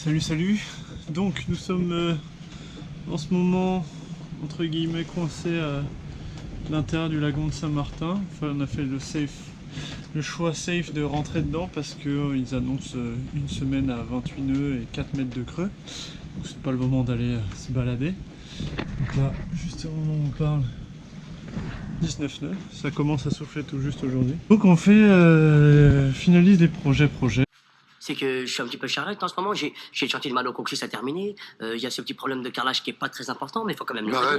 Salut, salut. Donc nous sommes en ce moment entre guillemets coincés à l'intérieur du lagon de Saint-Martin. Enfin, on a fait le choix safe de rentrer dedans parce qu'ils annoncent une semaine à 28 nœuds et 4 mètres de creux. Donc c'est pas le moment d'aller se balader. Donc là, juste au moment où on parle, 19 nœuds. Ça commence à souffler tout juste aujourd'hui. Donc on fait finalise les projets. C'est que je suis un petit peu charrette en ce moment. J'ai le chantier de Malo Cocus à terminer. Il y a ce petit problème de carrelage qui est pas très important, mais il faut quand même le faire.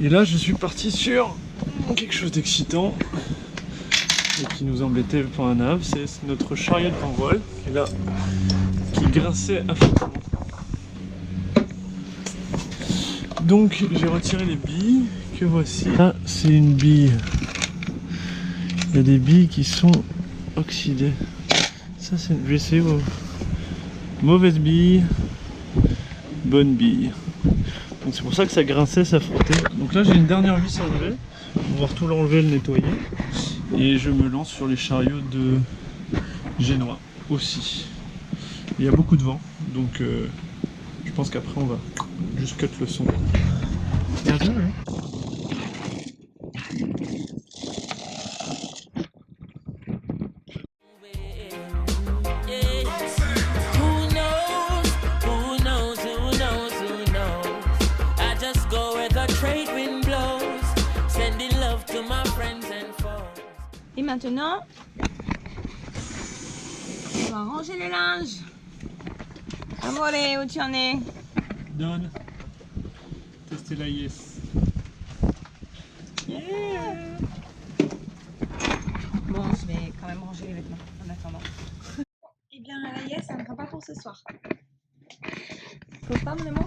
Et là, je suis parti sur quelque chose d'excitant et qui nous embêtait pour un ave. C'est notre chariot de panvoile qui est là, qui grinçait à fond. Donc, j'ai retiré les billes que voici. Là, c'est une bille. Il y a des billes qui sont oxydées. Ça, c'est. Je vais essayer. Mauvaise bille, bonne bille. Donc c'est pour ça que ça grinçait, ça frottait. Donc là j'ai une dernière vis à enlever. On va pouvoir tout l'enlever, le nettoyer. Et je me lance sur les chariots de Génois aussi. Il y a beaucoup de vent, donc je pense qu'après on va juste cut le son. Bien joué, hein. Et maintenant, on va ranger le linge. Amoré, où tu en es? Donne. Tester la yes. Yeah. Bon, je vais quand même ranger les vêtements en attendant. Eh bien, la yes, ça ne sera pas pour ce soir. Pourquoi, mon amour?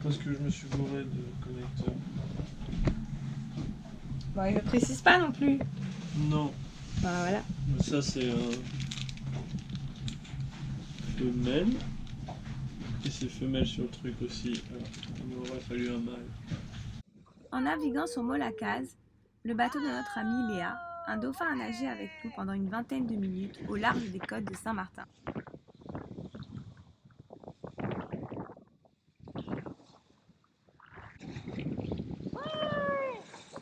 Parce que je me suis bourré de connecteurs. Bon, il ne précise pas non plus. Non. Bah voilà. Ça c'est un femelle. Et c'est femelle sur le truc aussi. Alors, il m'aurait fallu un mâle. En naviguant sur Molacaz, le bateau de notre amie Léa, un dauphin a nagé avec nous pendant une vingtaine de minutes au large des côtes de Saint-Martin.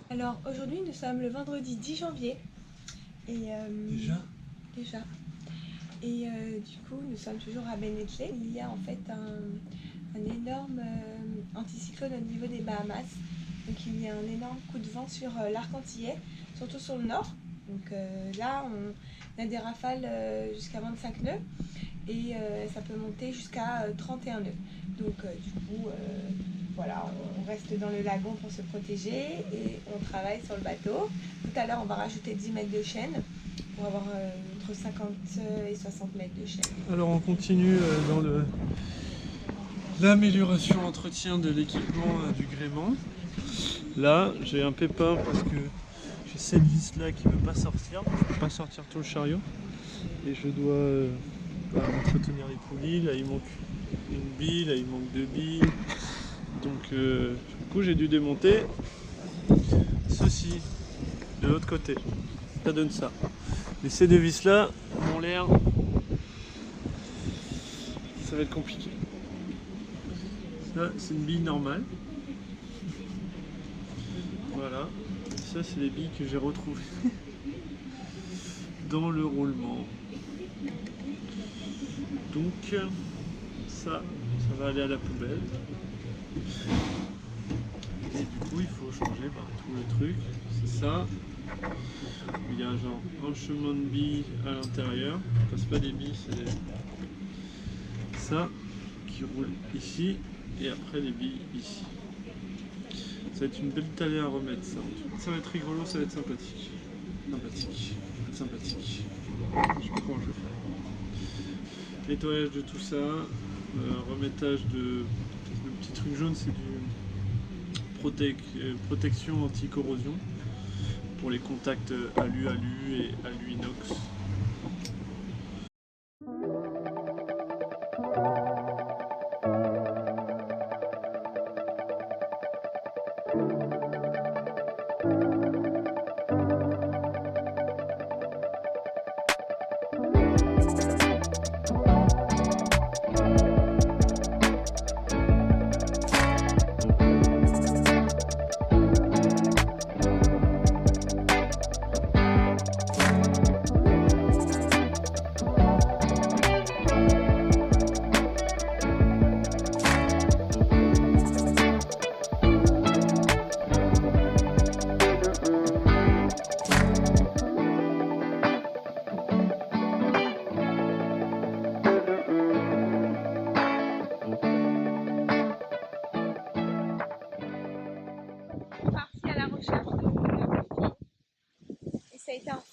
Alors aujourd'hui nous sommes le vendredi 10 janvier et déjà. Et du coup nous sommes toujours à Benetlet. Il y a en fait un énorme anticyclone au niveau des Bahamas. Donc il y a un énorme coup de vent sur l'arc antillais, surtout sur le nord. Donc là on a des rafales jusqu'à 25 nœuds et ça peut monter jusqu'à 31 nœuds. Donc du coup voilà, on reste dans le lagon pour se protéger et on travaille sur le bateau. Tout à l'heure, on va rajouter 10 mètres de chaîne pour avoir entre 50 et 60 mètres de chaîne. Alors on continue dans l'amélioration, l'entretien de l'équipement du gréement. Là, j'ai un pépin parce que j'ai cette vis là qui ne veut pas sortir. Je ne peux pas sortir tout le chariot. Et je dois entretenir les poulies. Là, il manque une bille, là, il manque 2 billes. Donc du coup j'ai dû démonter ceci de l'autre côté. Ça donne ça. Mais ces deux vis là ont l'air, ça va être compliqué. Ça c'est une bille normale. Voilà. Ça c'est les billes que j'ai retrouvées dans le roulement. Donc ça va aller à la poubelle. Et du coup il faut changer tout le truc, c'est ça. Il y a genre un chemin de billes à l'intérieur, c'est pas des billes, c'est ça qui roule ici et après les billes ici. Ça va être une belle tallée à remettre ça. Ça va être rigolo, ça va être sympathique. Sympathique. Je sais pas comment je vais faire. Nettoyage de tout ça, remettage de... Le petit truc jaune c'est du protection anti-corrosion pour les contacts alu-alu et alu-inox.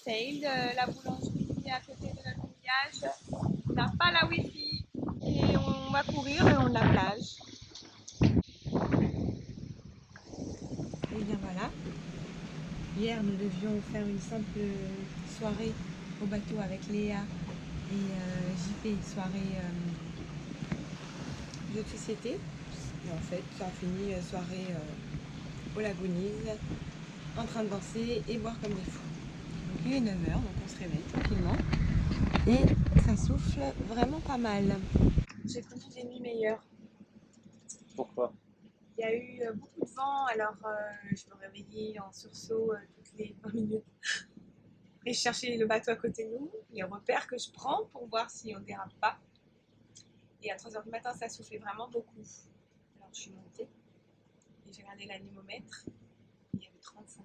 Sale, la boulangerie à côté de notre village, n'a pas la wifi et on va courir le long de la plage. Et bien voilà, hier nous devions faire une simple soirée au bateau avec Léa et JP, soirée jeu de société. Et en fait, ça a fini soirée au Lagounise, en train de danser et boire comme des fous. Donc il est 9h, donc on se réveille tranquillement. Et ça souffle vraiment pas mal. J'ai connu des nuits meilleures. Pourquoi? Il y a eu beaucoup de vent, alors je me réveillais en sursaut toutes les 20 minutes. Et je cherchais le bateau à côté de nous, les repères que je prends pour voir si on dérape pas. Et à 3h du matin, ça soufflait vraiment beaucoup. Alors je suis montée et j'ai regardé l'anémomètre. Il y avait 35.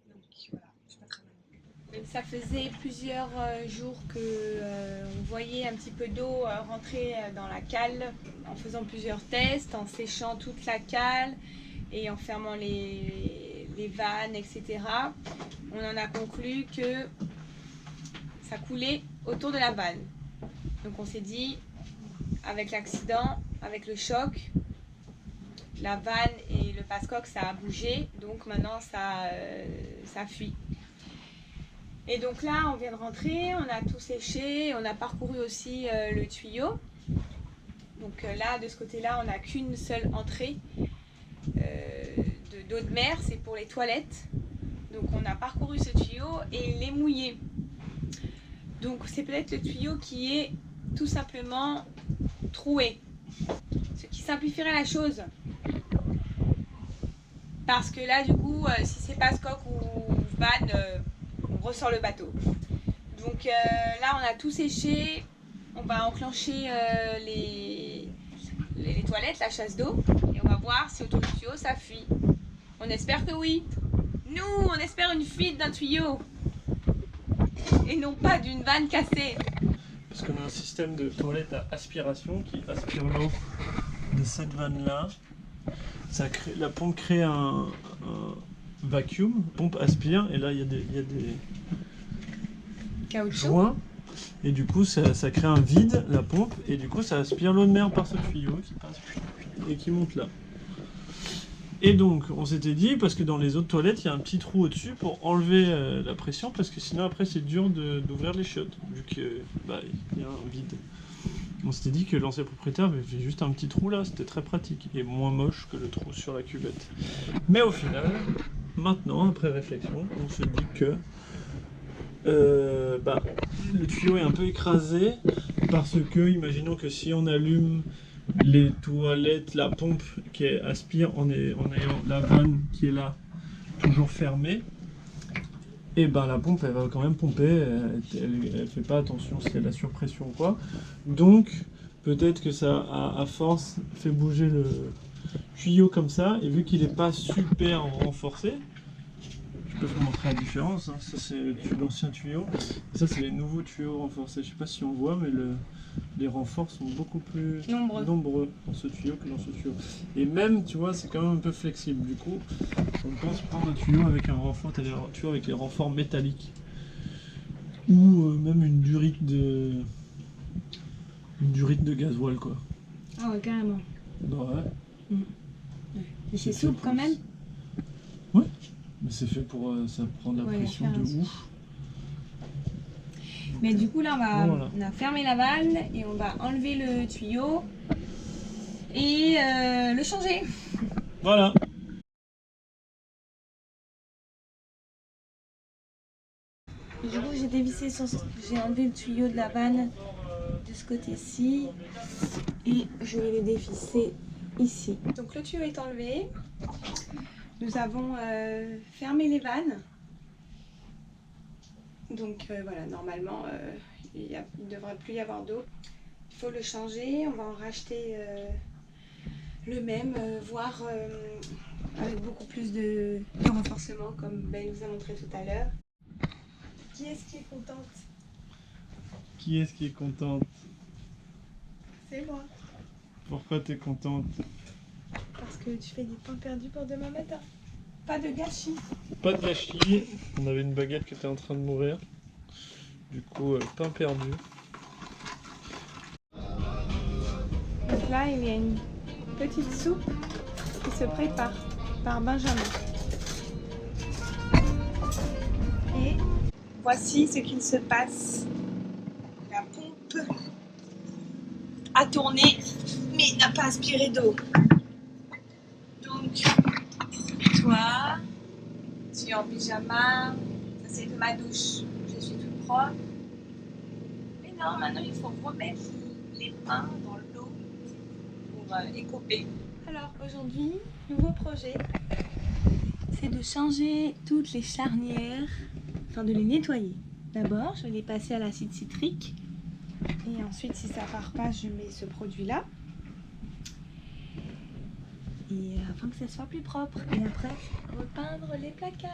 Donc voilà, je suis pas très mal. Ça faisait plusieurs jours que on voyait un petit peu d'eau rentrer dans la cale en faisant plusieurs tests, en séchant toute la cale et en fermant les vannes, etc. On en a conclu que ça coulait autour de la vanne. Donc on s'est dit, avec l'accident, avec le choc, la vanne et le passe-coque ça a bougé, donc maintenant ça fuit. Et donc là on vient de rentrer, on a tout séché, on a parcouru aussi le tuyau. Donc là de ce côté-là on n'a qu'une seule entrée d'eau de mer, c'est pour les toilettes. Donc on a parcouru ce tuyau et il est mouillé. Donc c'est peut-être le tuyau qui est tout simplement troué. Ce qui simplifierait la chose. Parce que là du coup si c'est passe-coque ou vanne, on ressort le bateau. Donc là on a tout séché, on va enclencher les toilettes, la chasse d'eau, et on va voir si autour du tuyau ça fuit. On espère que oui. Nous on espère une fuite d'un tuyau et non pas d'une vanne cassée. Parce qu'on a un système de toilette à aspiration qui aspire l'eau de cette vanne là. La pompe crée un vacuum, la pompe aspire et là il y a des Caoutchouc. joints et du coup ça crée un vide, la pompe, et du coup ça aspire l'eau de mer par ce tuyau qui passe et qui monte là. Et donc on s'était dit, parce que dans les autres toilettes il y a un petit trou au-dessus pour enlever la pression, parce que sinon après c'est dur d'ouvrir les chiottes vu que y a un vide. On s'était dit que l'ancien propriétaire avait fait juste un petit trou là, c'était très pratique et moins moche que le trou sur la cuvette. Mais au final, maintenant, après réflexion, on se dit que le tuyau est un peu écrasé parce que, imaginons que si on allume les toilettes, la pompe qui aspire en ayant la vanne qui est là toujours fermée, et la pompe elle va quand même pomper, elle fait pas attention s'il y a de la surpression ou quoi. Donc peut-être que ça à force fait bouger le tuyau comme ça, et vu qu'il n'est pas super renforcé, je peux vous montrer la différence, hein. Ça c'est l'ancien tuyau, et ça c'est les nouveaux tuyaux renforcés. Je sais pas si on voit, mais les renforts sont beaucoup plus nombreux dans ce tuyau que dans ce tuyau. Et même, tu vois, c'est quand même un peu flexible. Du coup, on pense prendre un tuyau avec un renfort, tu vois, avec les renforts métalliques. Ou même une durite de gasoil, quoi. Ah ouais, carrément. Ouais. Mais c'est souple quand même. Ouais, mais c'est fait pour ça prend de la pression de ouf. Mais du coup là on a fermé la vanne et on va enlever le tuyau et le changer. Voilà. Du coup j'ai dévissé, j'ai enlevé le tuyau de la vanne de ce côté-ci et je vais le dévisser ici. Donc le tuyau est enlevé. Nous avons fermé les vannes. Donc voilà, normalement il ne devrait plus y avoir d'eau. Il faut le changer, on va en racheter le même, voire avec beaucoup plus de renforcement comme Ben nous a montré tout à l'heure. Qui est-ce qui est contente? Qui est-ce qui est contente? C'est moi. Pourquoi t'es contente? Parce que tu fais des points perdus pour demain matin. pas de gâchis. Pas de gâchis. On avait une baguette qui était en train de mourir. Du coup, pain perdu. Donc là, il y a une petite soupe qui se prépare par Benjamin. Et voici ce qu'il se passe. La pompe a tourné, mais n'a pas aspiré d'eau. Donc, toi, tu es en pyjama, ça c'est de ma douche, je suis toute propre. Mais non, maintenant il faut remettre les mains dans l'eau pour écoper. Alors aujourd'hui, nouveau projet, c'est de changer toutes les charnières, enfin de les nettoyer. D'abord, je vais les passer à l'acide citrique et ensuite si ça part pas, je mets ce produit là. Et afin que ça soit plus propre. Et après, repeindre les placards.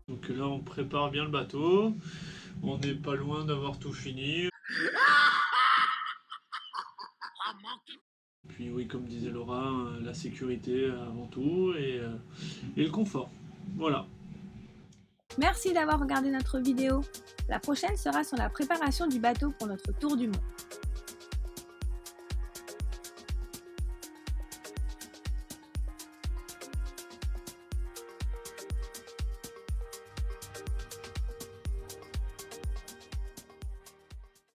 Donc là, on prépare bien le bateau. On n'est pas loin d'avoir tout fini. Puis oui, comme disait Laura, la sécurité avant tout et le confort. Voilà. Merci d'avoir regardé notre vidéo. La prochaine sera sur la préparation du bateau pour notre tour du monde.